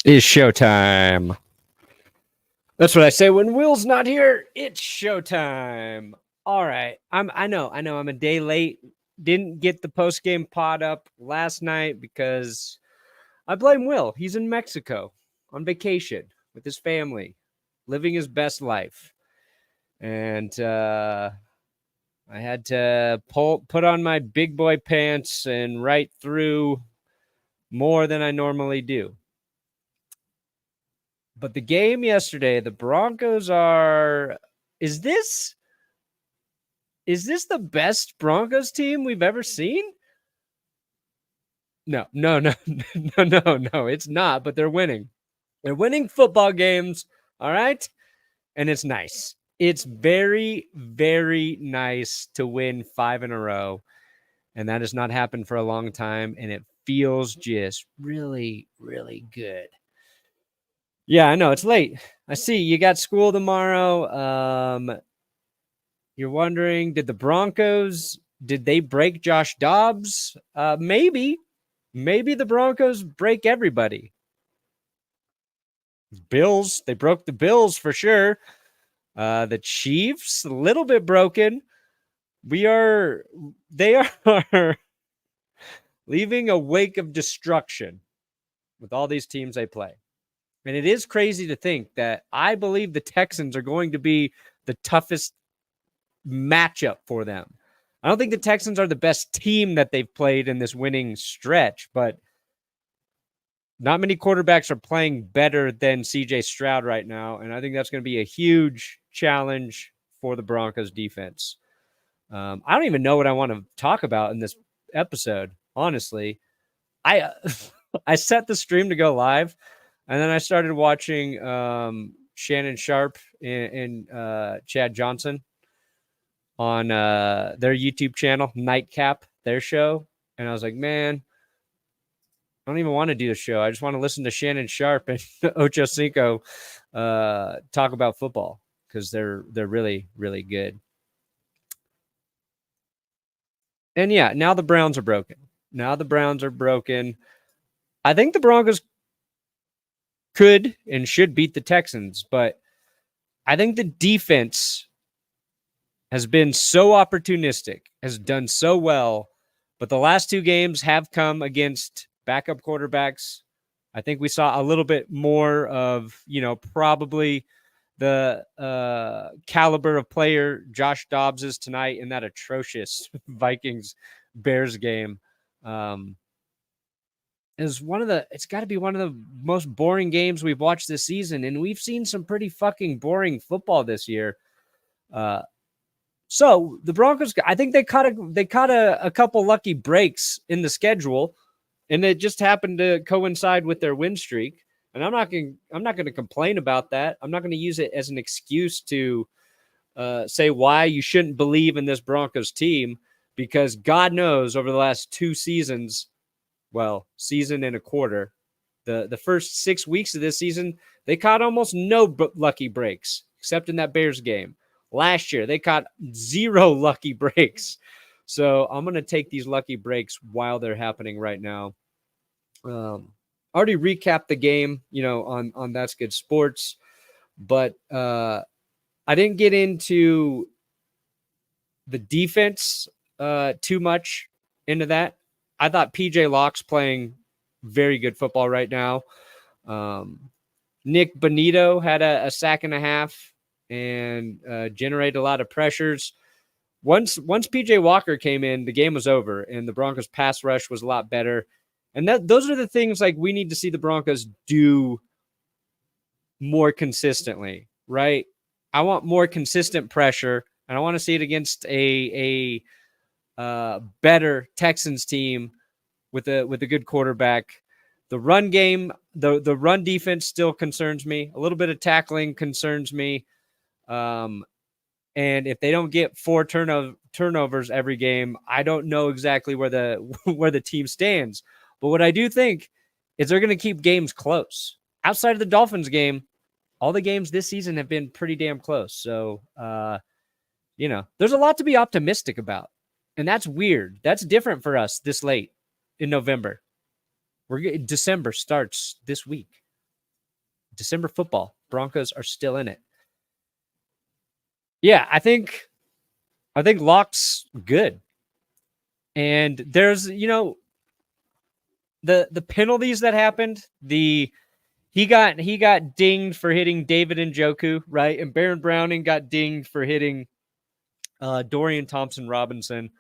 It's showtime. That's what I say when Will's not here. It's showtime. All right. I know. I'm a day late. Didn't get the post game pod up last night because I blame Will. He's in Mexico on vacation with his family, living his best life. And I had to put on my big boy pants and write through more than I normally do. But the game yesterday, the Broncos are. Is this the best Broncos team we've ever seen? No. It's not, but they're winning. They're winning football games, all right? And it's nice. It's very, very nice to win 5 in a row. And that has not happened for a long time. And it feels just really, really good. Yeah, I know. It's late. I see you got school tomorrow. You're wondering, did they break Josh Dobbs? Maybe the Broncos break everybody. Bills, they broke the Bills for sure. The Chiefs, a little bit broken. They are leaving a wake of destruction with all these teams they play. And it is crazy to think that I believe the Texans are going to be the toughest matchup for them. I don't think the Texans are the best team that they've played in this winning stretch, but not many quarterbacks are playing better than CJ Stroud right now. And I think that's going to be a huge challenge for the Broncos defense. I don't even know what I want to talk about in this episode. Honestly, I set the stream to go live, and then I started watching Shannon Sharp and Chad Johnson on their YouTube channel, Nightcap, their show. And I was like, man, I don't even want to do the show. I just want to listen to Shannon Sharp and Ocho Cinco talk about football because they're really, really good. And yeah, now the Browns are broken. I think the Broncos could and should beat the Texans, but I think the defense has been so opportunistic, has done so well, but the last 2 games have come against backup quarterbacks. I think we saw a little bit more of, probably the caliber of player Josh Dobbs is tonight in that atrocious Vikings-Bears game. It's got to be one of the most boring games we've watched this season, and we've seen some pretty fucking boring football this year. So the Broncos, I think they caught a couple lucky breaks in the schedule, and it just happened to coincide with their win streak. And I'm not going to complain about that. I'm not going to use it as an excuse to say why you shouldn't believe in this Broncos team, because God knows over the last 2 seasons, season and a quarter, the first 6 weeks of this season, they caught almost no lucky breaks except in that Bears game. Last year, they caught 0 lucky breaks. So I'm going to take these lucky breaks while they're happening right now. Already recapped the game, on That's Good Sports, but I didn't get into the defense too much into that. I thought PJ Locke's playing very good football right now. Nick Bonito had a sack and a half and generated a lot of pressures. Once PJ Walker came in, the game was over, and the Broncos pass rush was a lot better. And those are the things like we need to see the Broncos do more consistently, right? I want more consistent pressure, and I want to see it against a better Texans team with a good quarterback. The run game, the run defense still concerns me. A little bit of tackling concerns me. And if they don't get 4 turnovers every game, I don't know exactly where the team stands. But what I do think is they're going to keep games close. Outside of the Dolphins game, all the games this season have been pretty damn close. So, there's a lot to be optimistic about. And that's weird. That's different for us this late in November. December starts this week. December football. Broncos are still in it. Yeah, I think Locke's good. And there's, the penalties that happened, he got dinged for hitting David Njoku, right? And Baron Browning got dinged for hitting Dorian Thompson-Robinson.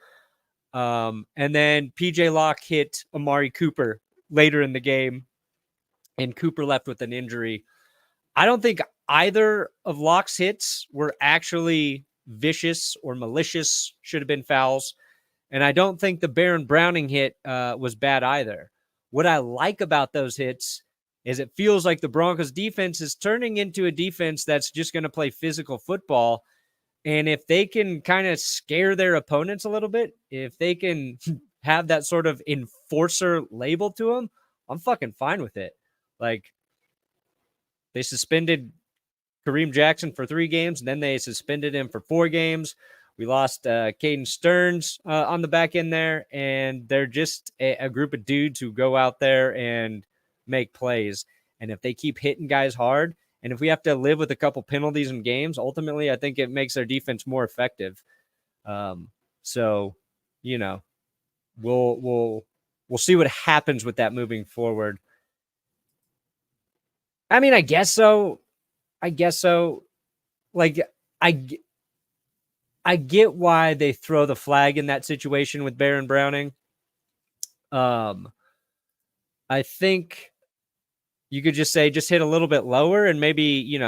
And then PJ Locke hit Amari Cooper later in the game, and Cooper left with an injury. I don't think either of Locke's hits were actually vicious or malicious, should have been fouls. And I don't think the Baron Browning hit was bad either. What I like about those hits is it feels like the Broncos defense is turning into a defense that's just going to play physical football. And if they can kind of scare their opponents a little bit, if they can have that sort of enforcer label to them, I'm fucking fine with it. Like, they suspended Kareem Jackson for 3 games, and then they suspended him for 4 games. We lost Caden Stearns on the back end there, and they're just a group of dudes who go out there and make plays. And if they keep hitting guys hard, and if we have to live with a couple penalties in games, ultimately I think it makes their defense more effective. So, we'll see what happens with that moving forward. I mean, I guess so. Like, I get why they throw the flag in that situation with Baron Browning. I think you could just say, just hit a little bit lower and maybe,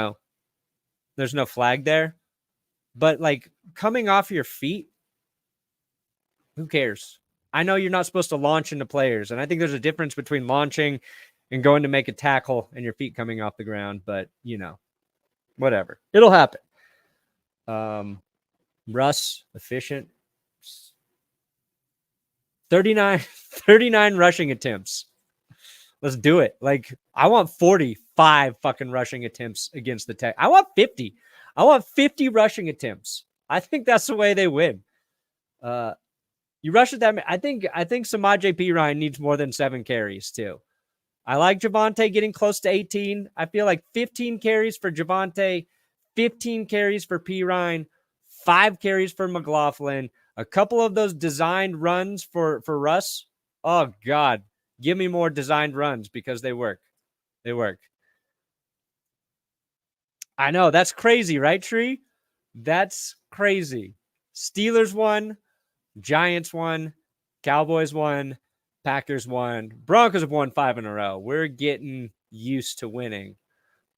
there's no flag there. But like, coming off your feet, who cares? I know you're not supposed to launch into players, and I think there's a difference between launching and going to make a tackle and your feet coming off the ground, but whatever. It'll happen. Russ, efficient. 39 rushing attempts. Let's do it. Like, I want 45 fucking rushing attempts against the Tech. I want 50. I want 50 rushing attempts. I think that's the way they win. You rush at that. I think Samaje Perine needs more than 7 carries too. I like Javonte getting close to 18. I feel like 15 carries for Javonte, 15 carries for Perine, 5 carries for McLaughlin, a couple of those designed runs for Russ. Oh, God. Give me more designed runs because they work. They work. I know. That's crazy, right, Tree? That's crazy. Steelers won. Giants won. Cowboys won. Packers won. Broncos have won 5 in a row. We're getting used to winning.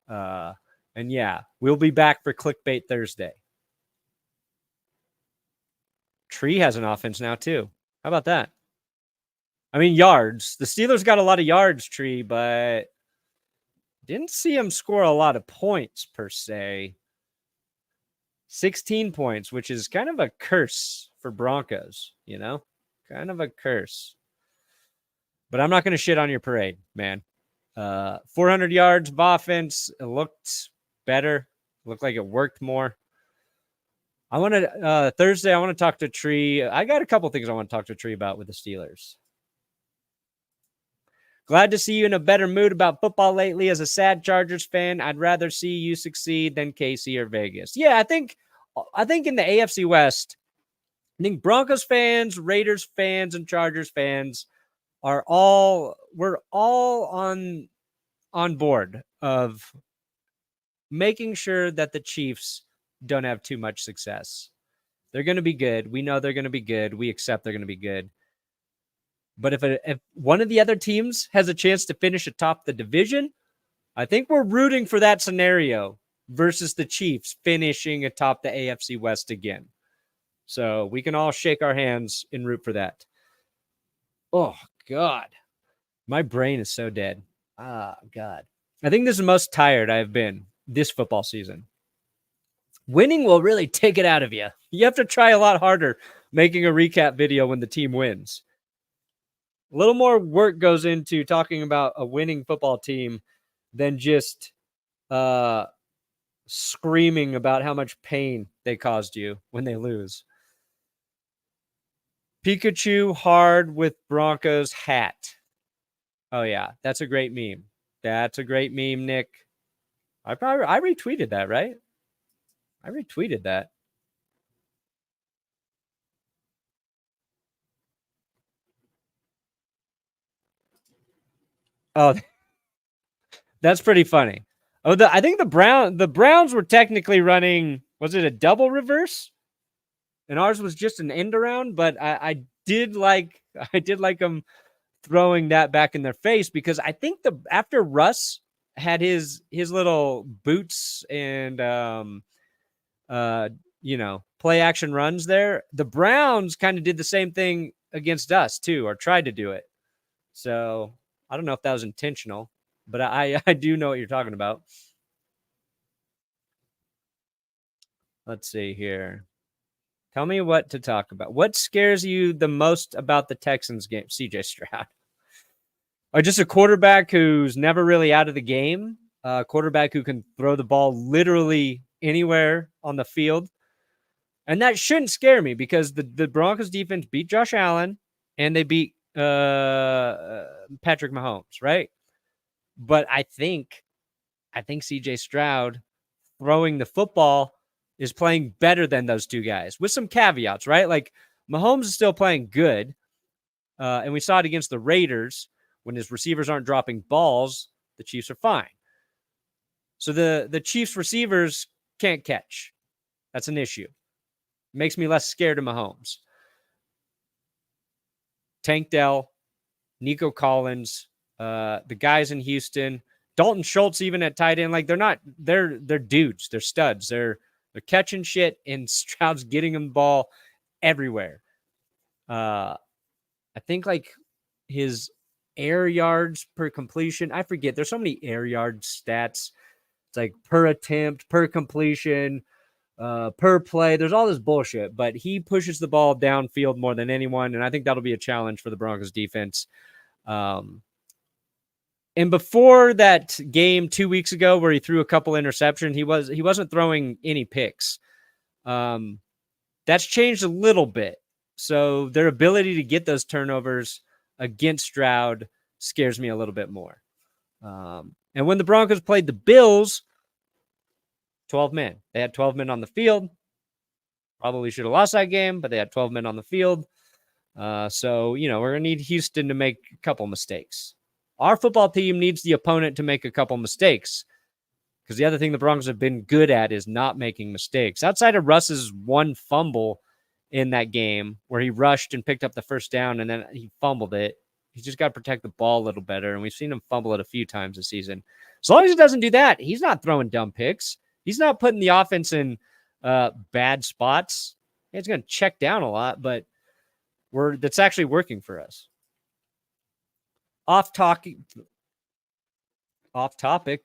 And yeah, we'll be back for Clickbait Thursday. Tree has an offense now too. How about that? I mean, yards. The Steelers got a lot of yards, Tree, but didn't see him score a lot of points per se. 16 points, which is kind of a curse for Broncos, kind of a curse. But I'm not going to shit on your parade, man. 400 yards of offense. It looked better. It looked like it worked more. Thursday, I want to talk to Tree. I got a couple things I want to talk to Tree about with the Steelers. Glad to see you in a better mood about football lately. As a sad Chargers fan, I'd rather see you succeed than KC or Vegas. Yeah, I think in the AFC West, I think Broncos fans, Raiders fans, and Chargers fans we're all on board of making sure that the Chiefs don't have too much success. They're going to be good. We know they're going to be good. We accept they're going to be good. But if one of the other teams has a chance to finish atop the division, I think we're rooting for that scenario versus the Chiefs finishing atop the AFC West again. So we can all shake our hands and root for that. Oh, God. My brain is so dead. God. I think this is the most tired I've been this football season. Winning will really take it out of you. You have to try a lot harder making a recap video when the team wins. A little more work goes into talking about a winning football team than just screaming about how much pain they caused you when they lose. Pikachu hard with Broncos hat. Oh, yeah. That's a great meme. That's a great meme, Nick. I retweeted that, right? I retweeted that. Oh, that's pretty funny. Oh, I think the Browns were technically running, was it a double reverse? And ours was just an end around, but I did like them throwing that back in their face, because I think after Russ had his little boots and play action runs there, the Browns kind of did the same thing against us too, or tried to do it. So I don't know if that was intentional, but I do know what you're talking about. Let's see here. Tell me what to talk about. What scares you the most about the Texans game, CJ Stroud? Or just a quarterback who's never really out of the game, a quarterback who can throw the ball literally anywhere on the field. And that shouldn't scare me, because the Broncos defense beat Josh Allen and they beat Patrick Mahomes, right? But I think CJ Stroud throwing the football is playing better than those two guys, with some caveats, right? Like, Mahomes is still playing good. And we saw it against the Raiders. When his receivers aren't dropping balls, the Chiefs are fine. So the Chiefs receivers can't catch. That's an issue. It makes me less scared of Mahomes. Tank Dell, Nico Collins, the guys in Houston, Dalton Schultz, even at tight end, like they're dudes, they're studs, they're catching shit, and Stroud's getting them the ball everywhere. I think like his air yards per completion, I forget. There's so many air yard stats. It's like per attempt, per completion, per play. There's all this bullshit, but he pushes the ball downfield more than anyone, and I think that'll be a challenge for the Broncos defense. And before that game 2 weeks ago where he threw a couple interceptions, he wasn't throwing any picks. That's changed a little bit. So their ability to get those turnovers against Stroud scares me a little bit more. And when the Broncos played the Bills, 12 men. They had 12 men on the field. Probably should have lost that game, but they had 12 men on the field. So, we're going to need Houston to make a couple mistakes. Our football team needs the opponent to make a couple mistakes, because the other thing the Broncos have been good at is not making mistakes. Outside of Russ's one fumble in that game where he rushed and picked up the first down and then he fumbled it, he's just got to protect the ball a little better, and we've seen him fumble it a few times this season. As long as he doesn't do that, he's not throwing dumb picks. He's not putting the offense in bad spots. He's going to check down a lot, but that's actually working for us. Off topic,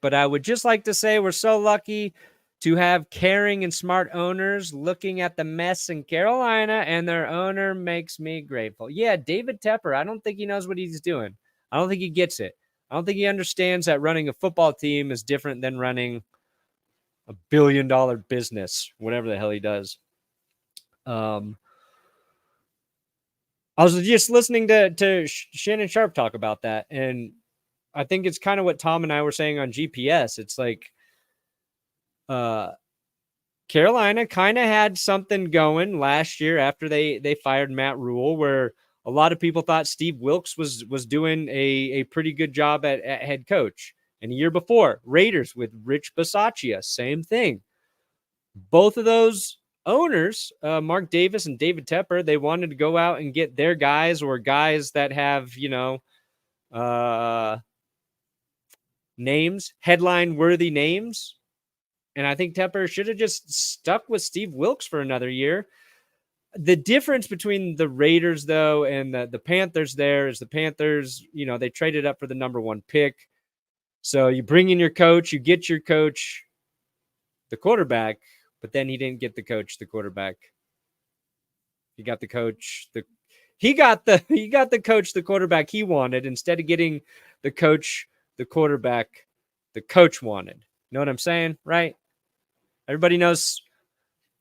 but I would just like to say we're so lucky to have caring and smart owners looking at the mess in Carolina, and their owner makes me grateful. Yeah, David Tepper, I don't think he knows what he's doing. I don't think he gets it. I don't think he understands that running a football team is different than running a $1 billion business, whatever the hell he does. I was just listening to Shannon Sharp talk about that, and I think it's kind of what Tom and I were saying on GPS. It's like Carolina kind of had something going last year after they fired Matt Rule, where a lot of people thought Steve Wilkes was doing a pretty good job at head coach. And a year before, Raiders with Rich Bisaccia, same thing. Both of those owners, Mark Davis and David Tepper, they wanted to go out and get their guys, or guys that have, names, headline-worthy names. And I think Tepper should have just stuck with Steve Wilkes for another year. The difference between the Raiders, though, and the Panthers there is the Panthers, they traded up for the number 1 pick. So you bring in your coach, you get your coach, the quarterback, but then he didn't get the coach, the quarterback. He got the coach, he got the coach, the quarterback he wanted, instead of getting the coach, the quarterback, the coach wanted. You know what I'm saying, right? Everybody knows.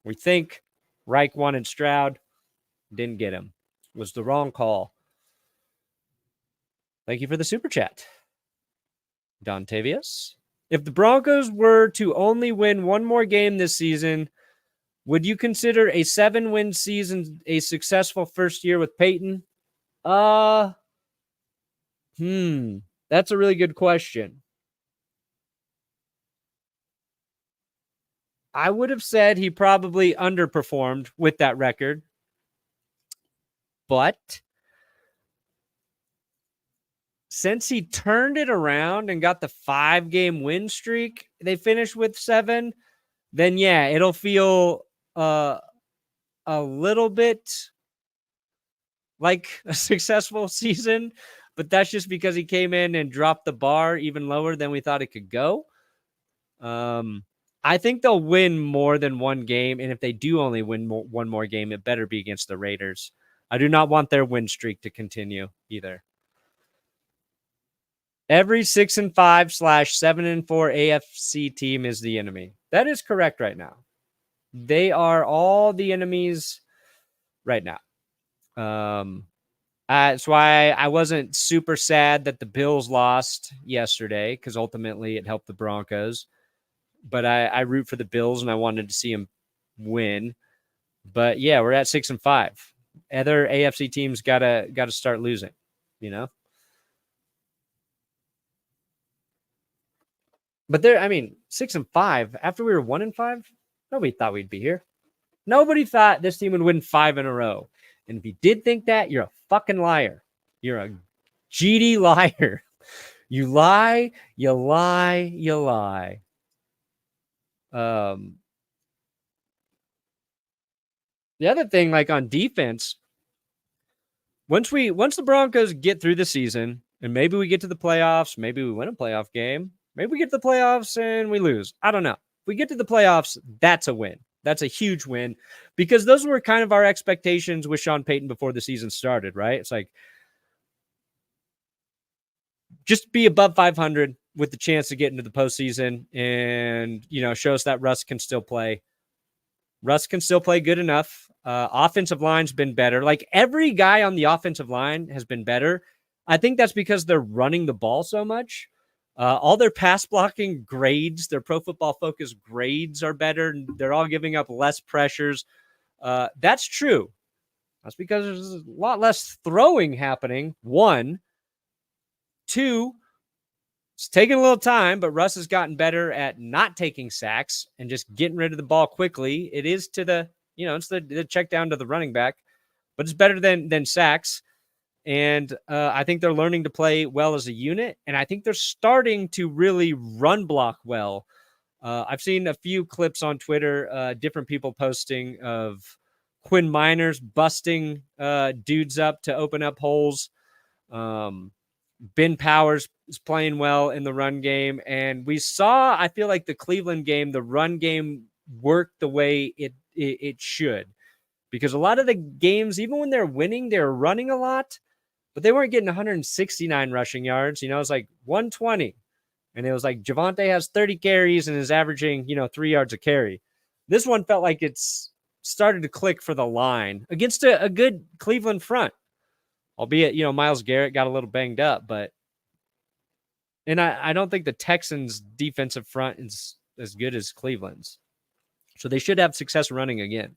We think Reich wanted Stroud, didn't get him. It was the wrong call. Thank you for the super chat, Don Tavius. If the Broncos were to only win one more game this season, would you consider a 7-win season a successful first year with Peyton? That's a really good question. I would have said he probably underperformed with that record. But since he turned it around and got the 5-game win streak, they finished with 7, then yeah, it'll feel a little bit like a successful season, but that's just because he came in and dropped the bar even lower than we thought it could go. I think they'll win more than one game, and if they do only win one more game, it better be against the Raiders. I do not want their win streak to continue either. Every 6-5/7-4 AFC team is the enemy. That is correct right now. They are all the enemies right now. That's why I wasn't super sad that the Bills lost yesterday, because ultimately it helped the Broncos. But I root for the Bills, and I wanted to see them win. But yeah, we're at 6-5. Other AFC teams gotta start losing, you know. But 6-5 after we were 1-5. Nobody thought we'd be here. Nobody thought this team would win 5 in a row. And if you did think that, you're a fucking liar. You're a GD liar. You lie, you lie, you lie. The other thing, like on defense, once the Broncos get through the season, and maybe we get to the playoffs, maybe we win a playoff game, maybe we get to the playoffs and we lose. I don't know. If we get to the playoffs, that's a win. That's a huge win, because those were kind of our expectations with Sean Payton before the season started, right? It's like, just be above 500 with the chance to get into the postseason, and, show us that Russ can still play. Russ can still play good enough. Offensive line's been better. Like, every guy on the offensive line has been better. I think that's because they're running the ball so much. All their pass blocking grades, their Pro Football Focus grades are better. They're all giving up less pressures. That's true. That's because there's a lot less throwing happening. 1. 2, it's taking a little time, but Russ has gotten better at not taking sacks and just getting rid of the ball quickly. It is to the, it's the check down to the running back, but it's better than sacks. And I think they're learning to play well as a unit, and I think they're starting to really run block well. I've seen a few clips on Twitter, different people posting of Quinn Miners busting dudes up to open up holes. Ben Powers is playing well in the run game, and we saw, I feel like the Cleveland game, the run game worked the way it should, because a lot of the games, even when they're winning, they're running a lot, but they weren't getting 169 rushing yards. It's like 120, and it was like Javonte has 30 carries and is averaging 3 yards a carry. This one felt like it's started to click for the line against a good Cleveland front. Albeit, Myles Garrett got a little banged up, and I don't think the Texans' defensive front is as good as Cleveland's. So they should have success running again.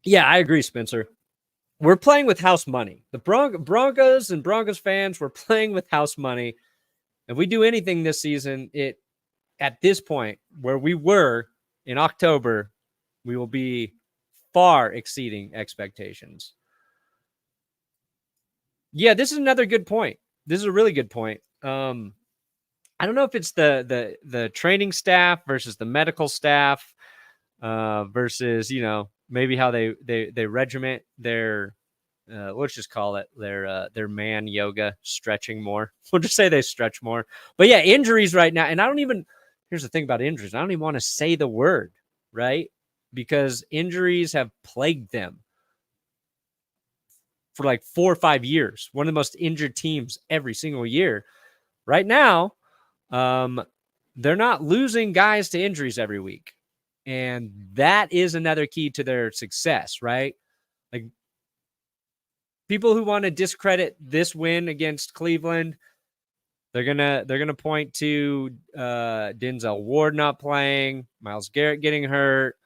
Yeah, I agree, Spencer. We're playing with house money. The Broncos and Broncos fans, we're playing with house money. If we do anything this season, at this point where we were in October, we will be far exceeding expectations. Yeah, this is another good point. This is a really good point. I don't know if it's the training staff versus the medical staff versus, maybe how they regiment their let's just call it their man yoga stretching more. We'll just say they stretch more. But yeah, injuries right now, and here's the thing about injuries. I don't even want to say the word, right? Because injuries have plagued them for like 4 or 5 years. One of the most injured teams every single year. Right now, they're not losing guys to injuries every week. And that is another key to their success, right? Like, people who want to discredit this win against Cleveland, they're gonna point to Denzel Ward not playing, Myles Garrett getting hurt,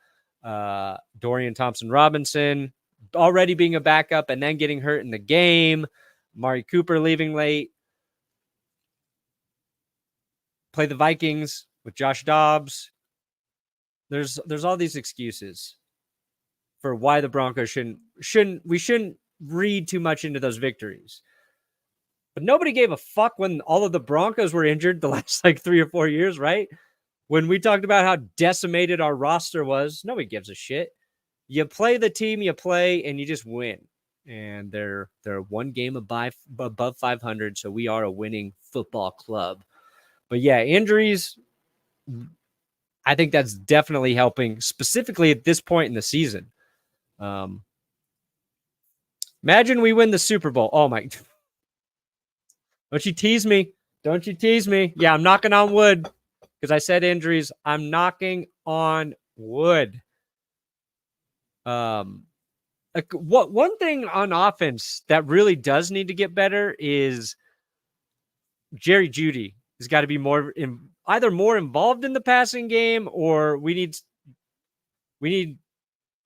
Dorian Thompson-Robinson already being a backup and then getting hurt in the game, Amari Cooper leaving late. Play the Vikings with Josh Dobbs. There's all these excuses for why the Broncos shouldn't read too much into those victories. But nobody gave a fuck when all of the Broncos were injured the last 3 or 4 years, right? When we talked about how decimated our roster was, nobody gives a shit. You play the team you play and you just win. And they're one game above 500, so we are a winning football club. But yeah, injuries, I think that's definitely helping, specifically at this point in the season. Imagine we win the Super Bowl. Oh my. Don't you tease me. Don't you tease me. Yeah, I'm knocking on wood because I said injuries. I'm knocking on wood. One thing on offense that really does need to get better is Jerry Jeudy has got to be either more involved in the passing game, or we need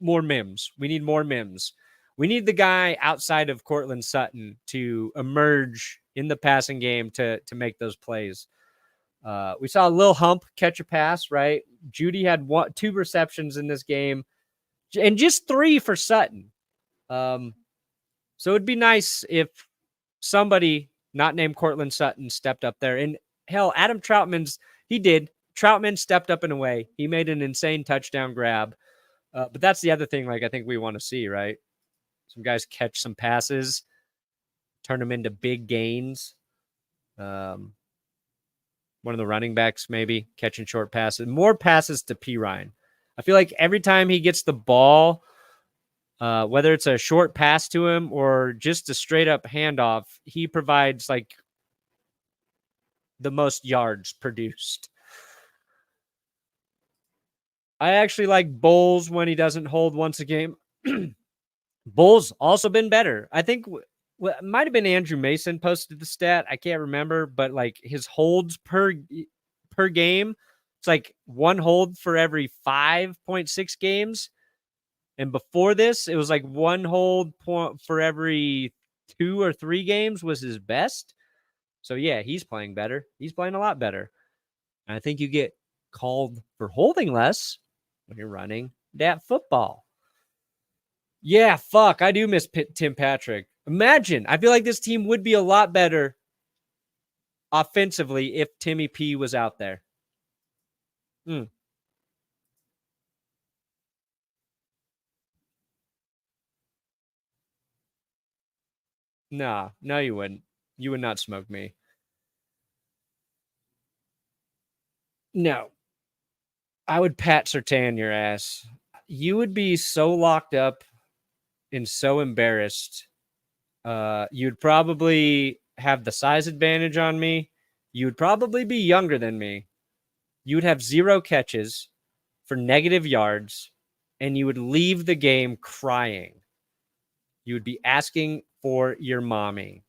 more Mims. We need more Mims. We need the guy outside of Cortland Sutton to emerge in the passing game to make those plays. We saw Lil Hump catch a pass, right? Jeudy had 2 receptions in this game and just 3 for Sutton. So it'd be nice if somebody not named Cortland Sutton stepped up there. And hell, Adam Trautman stepped up in a way. He made an insane touchdown grab. But that's the other thing, I think we want to see, right? Some guys catch some passes, turn them into big gains. One of the running backs maybe catching short passes. More passes to Perine. I feel like every time he gets the ball, whether it's a short pass to him or just a straight up handoff, he provides the most yards produced. I actually like Bowles when he doesn't hold once a game. Bowles also been better. I think it might have been Andrew Mason posted the stat. I can't remember, but his holds per game, it's 1 hold for every 5.6 games. And before this, it was 1 hold for every 2 or 3 games was his best. So yeah, he's playing better. He's playing a lot better. And I think you get called for holding less when you're running that football. Yeah, fuck. I do miss Tim Patrick. Imagine. I feel like this team would be a lot better offensively if Timmy P was out there. Nah, no, you wouldn't. You would not smoke me. No. I would Pat Surtain your ass. You would be so locked up and so embarrassed. You'd probably have the size advantage on me. You would probably be younger than me. You would have 0 catches for negative yards, and you would leave the game crying. You would be asking for your mommy.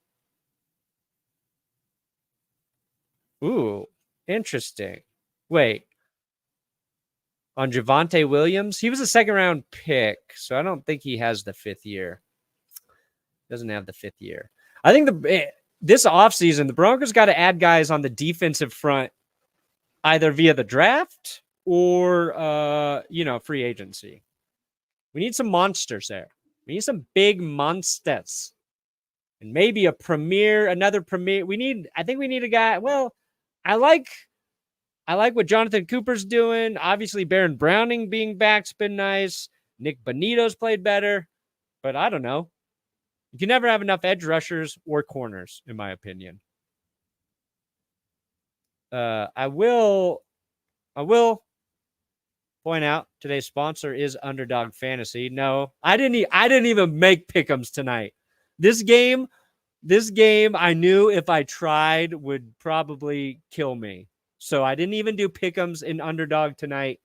Ooh, interesting. Wait. On Javonte Williams, he was a 2nd-round pick, so I don't think he has the 5th year. Doesn't have the 5th year. I think this offseason, the Broncos got to add guys on the defensive front, either via the draft or free agency. We need some monsters there. We need some big monsters. And maybe another premier. I think we need a guy. Well, I like what Jonathan Cooper's doing. Obviously, Baron Browning being back's been nice. Nick Bonito's played better. But I don't know. You can never have enough edge rushers or corners, in my opinion. I will point out today's sponsor is Underdog Fantasy. No, I didn't even make pick'ems tonight. This game I knew if I tried would probably kill me. So I didn't even do pick'ems in Underdog tonight.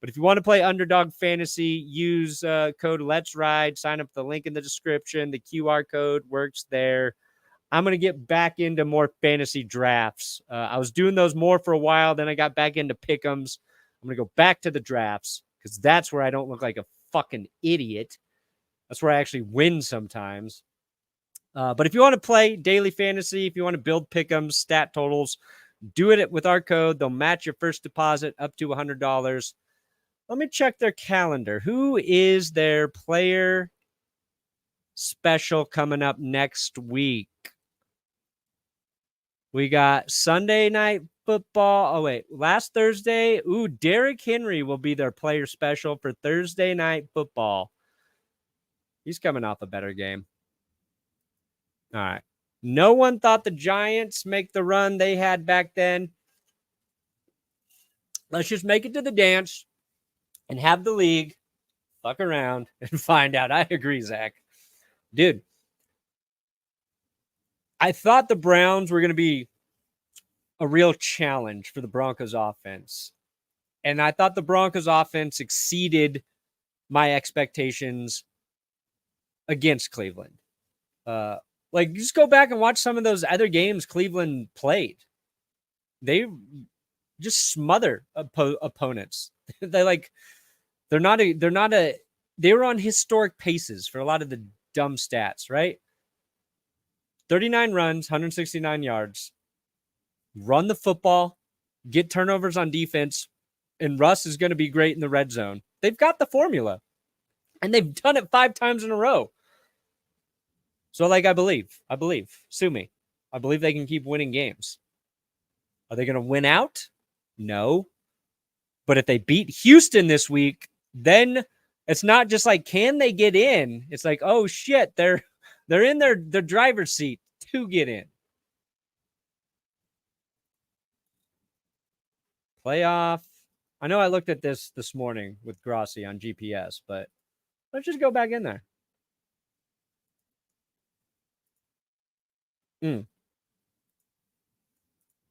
But if you want to play Underdog Fantasy, use code Let's Ride. Sign up the link in the description. The QR code works there. I'm going to get back into more fantasy drafts. I was doing those more for a while. Then I got back into pick'ems. I'm going to go back to the drafts because that's where I don't look like a fucking idiot. That's where I actually win sometimes. But if you want to play daily fantasy, if you want to build pick'ems, stat totals, do it with our code. They'll match your first deposit up to $100. Let me check their calendar. Who is their player special coming up next week? We got Sunday Night Football. Oh, wait. Last Thursday. Ooh, Derrick Henry will be their player special for Thursday Night Football. He's coming off a better game. All right. No one thought the Giants make the run they had back then. Let's just make it to the dance and have the league fuck around and find out. I agree, Zach. Dude, I thought the Browns were going to be a real challenge for the Broncos offense. And I thought the Broncos offense exceeded my expectations against Cleveland. Just go back and watch some of those other games Cleveland played. They just smother opponents. They were on historic paces for a lot of the dumb stats, right? 39 runs, 169 yards, run the football, get turnovers on defense, and Russ is going to be great in the red zone. They've got the formula, and they've done it 5 times in a row. So, I believe, sue me. I believe they can keep winning games. Are they going to win out? No. But if they beat Houston this week, then it's not just can they get in? It's oh shit, they're in their driver's seat to get in. Playoff. I know I looked at this morning with Grossi on GPS, but let's just go back in there.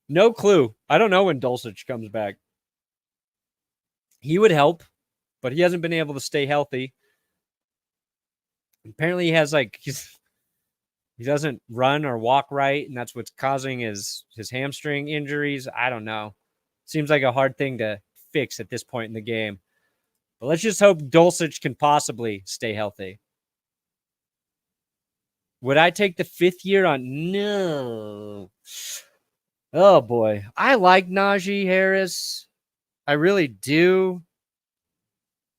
No clue. I don't know when Dulcich comes back. He would help, but he hasn't been able to stay healthy. Apparently he has he doesn't run or walk right, and that's what's causing his hamstring injuries. I don't know. Seems like a hard thing to fix at this point in the game. But let's just hope Dulcich can possibly stay healthy. Would I take the 5th year on? No. Oh, boy. I like Najee Harris. I really do.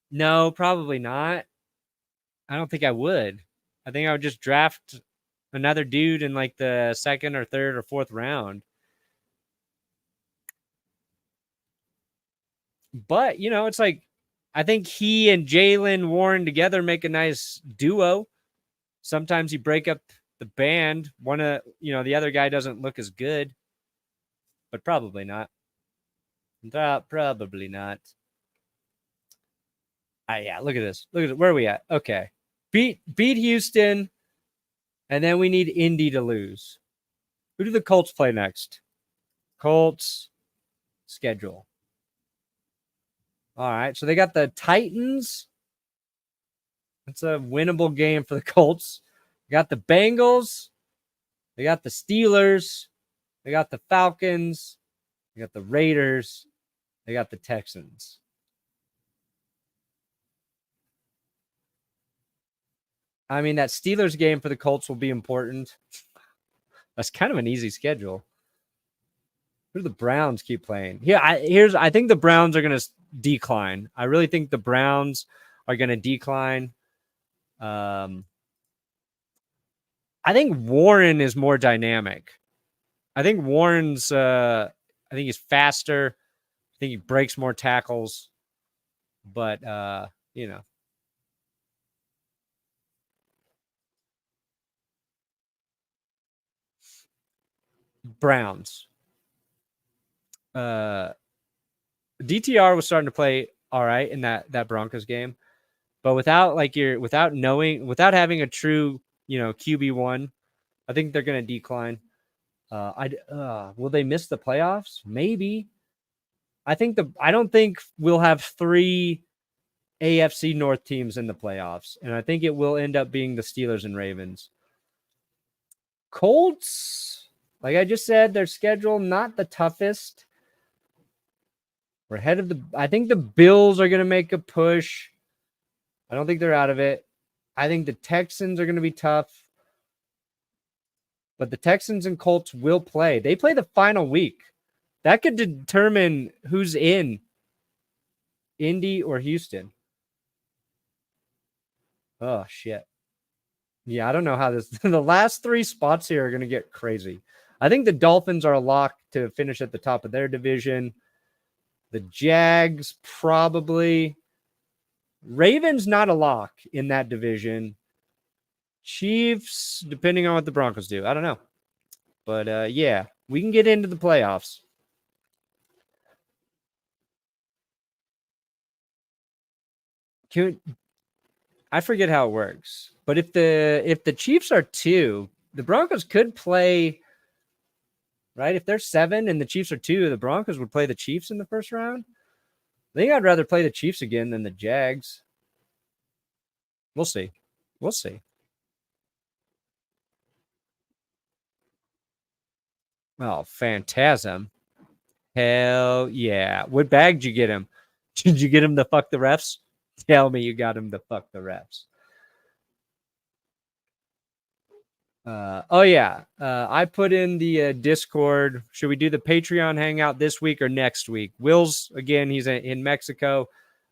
No, probably not. I don't think I would. I think I would just draft another dude in the 2nd or 3rd or 4th round. But, it's I think he and Jaylen Warren together make a nice duo. Sometimes you break up the band. The other guy doesn't look as good, but probably not. Probably not. Yeah, look at this. Look at it. Where are we at? Okay. Beat Houston, and then we need Indy to lose. Who do the Colts play next? Colts schedule. All right, so they got the Titans. That's a winnable game for the Colts. They got the Bengals. They got the Steelers. They got the Falcons. They got the Raiders. They got the Texans. I mean, that Steelers game for the Colts will be important. That's kind of an easy schedule. Who do the Browns keep playing? Yeah, I think the Browns are going to decline. I really think the Browns are going to decline. I think Warren is more dynamic. I think Warren's I think he's faster. I think he breaks more tackles. But Browns. DTR was starting to play all right in that Broncos game, but without having a true QB1, I think they're going to decline. Will they miss the playoffs? Maybe. I don't think we'll have 3 AFC North teams in the playoffs, and I think it will end up being the Steelers and Ravens. Colts, like I just said, their schedule not the toughest. We're ahead of I think the Bills are going to make a push. I don't think they're out of it. I think the Texans are going to be tough. But the Texans and Colts will play. They play the final week. That could determine who's in Indy or Houston. Oh, shit. Yeah, I don't know how this... the last 3 spots here are going to get crazy. I think the Dolphins are a lock to finish at the top of their division. The Jags, probably. Ravens, not a lock in that division. Chiefs, depending on what the Broncos do. I don't know. But, yeah, we can get into the playoffs. I forget how it works. But if the Chiefs are 2, the Broncos could play, right? If they're 7 and the Chiefs are 2, the Broncos would play the Chiefs in the first round. I think I'd rather play the Chiefs again than the Jags. We'll see. We'll see. Oh, Phantasm. Hell yeah. What bag did you get him? Did you get him to fuck the refs? Tell me you got him to fuck the refs. Oh, yeah. I put in the Discord. Should we do the Patreon hangout this week or next week? Will's, again, he's in Mexico.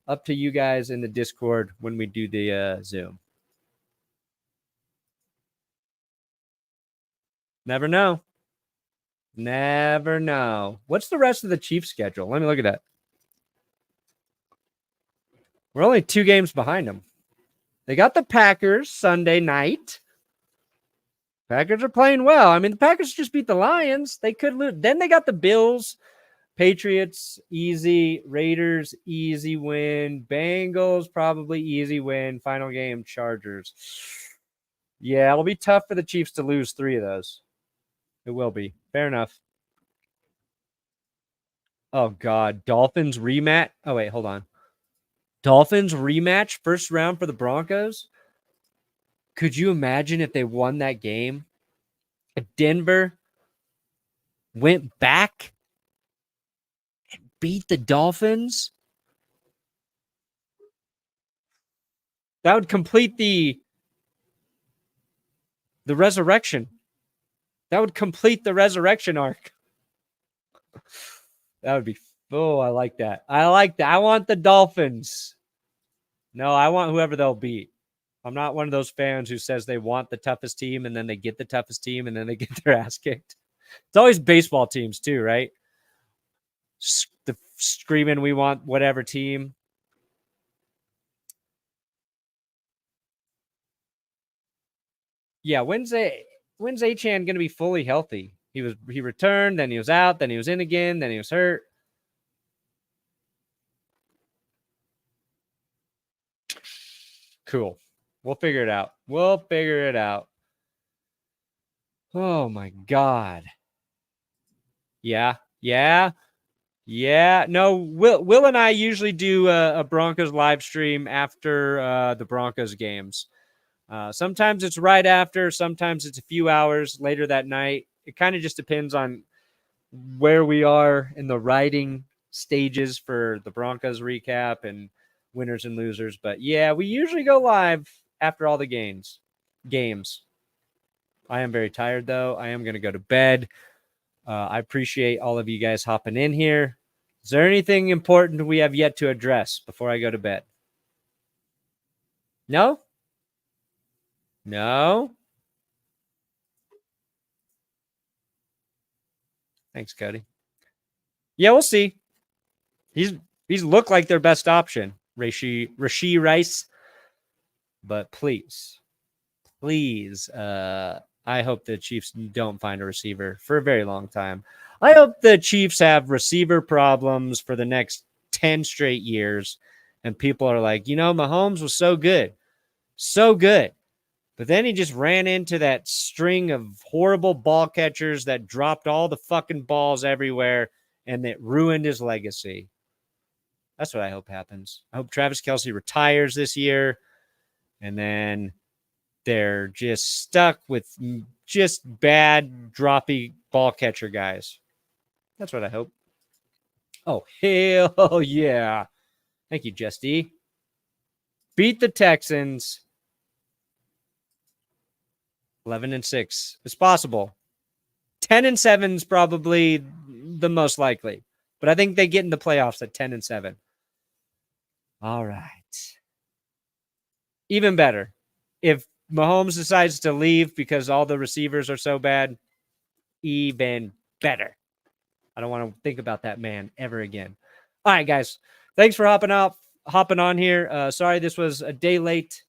Up to you guys in the Discord when we do the Zoom. Never know. Never know. What's the rest of the Chiefs schedule? Let me look at that. We're only 2 games behind them. They got the Packers Sunday night. Packers are playing well. I mean, the Packers just beat the Lions. They could lose. Then they got the Bills, Patriots, easy. Raiders, easy win. Bengals, probably easy win. Final game, Chargers. Yeah, it'll be tough for the Chiefs to lose 3 of those. It will be. Fair enough. Oh, God. Dolphins rematch. Oh, wait, hold on. Dolphins rematch, first round for the Broncos. Could you imagine if they won that game? Denver went back and beat the Dolphins? That would complete the resurrection. That would complete the resurrection arc. That would be... Oh, I like that. I like that. I want the Dolphins. No, I want whoever they'll beat. I'm not one of those fans who says they want the toughest team and then they get the toughest team and then they get their ass kicked. It's always baseball teams too, right? The screaming, we want whatever team. Yeah, when's Achane going to be fully healthy? He returned, then he was out, then he was in again, then he was hurt. Cool. We'll figure it out. We'll figure it out. Oh my God. Yeah. No, Will and I usually do a Broncos live stream after the Broncos games. Sometimes it's right after, sometimes it's a few hours later that night. It kind of just depends on where we are in the writing stages for the Broncos recap and winners and losers. But yeah, we usually go live after all the games. I am very tired, though. I am going to go to bed. I appreciate all of you guys hopping in here. Is there anything important we have yet to address before I go to bed? No? No? Thanks, Cody. Yeah, we'll see. He's looked like their best option, Rashee Rice. But please, I hope the Chiefs don't find a receiver for a very long time. I hope the Chiefs have receiver problems for the next 10 straight years. And people are like, Mahomes was so good. So good. But then he just ran into that string of horrible ball catchers that dropped all the fucking balls everywhere. and it ruined his legacy. That's what I hope happens. I hope Travis Kelce retires this year, and then they're just stuck with just bad, droppy ball catcher guys. That's what I hope. Oh, hell yeah. Thank you, Just D. Beat the Texans 11-6. It's possible. 10-7 is probably the most likely. But I think they get in the playoffs at 10-7. All right. Even better. If Mahomes decides to leave because all the receivers are so bad, even better. I don't want to think about that man ever again. All right, guys. Thanks for hopping on here. Sorry this was a day late.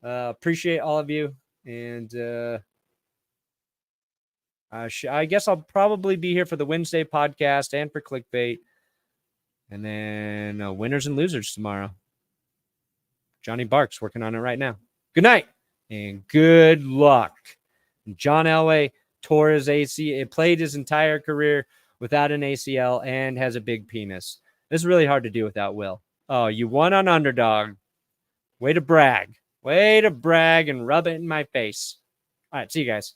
Appreciate all of you. And I guess I'll probably be here for the Wednesday podcast and for Clickbait. And then winners and losers tomorrow. Johnny Bark's working on it right now. Good night and good luck. John Elway tore his ACL. It played his entire career without an ACL and has a big penis. This is really hard to do without Will. Oh, you won on Underdog. Way to brag. Way to brag and rub it in my face. All right, see you guys.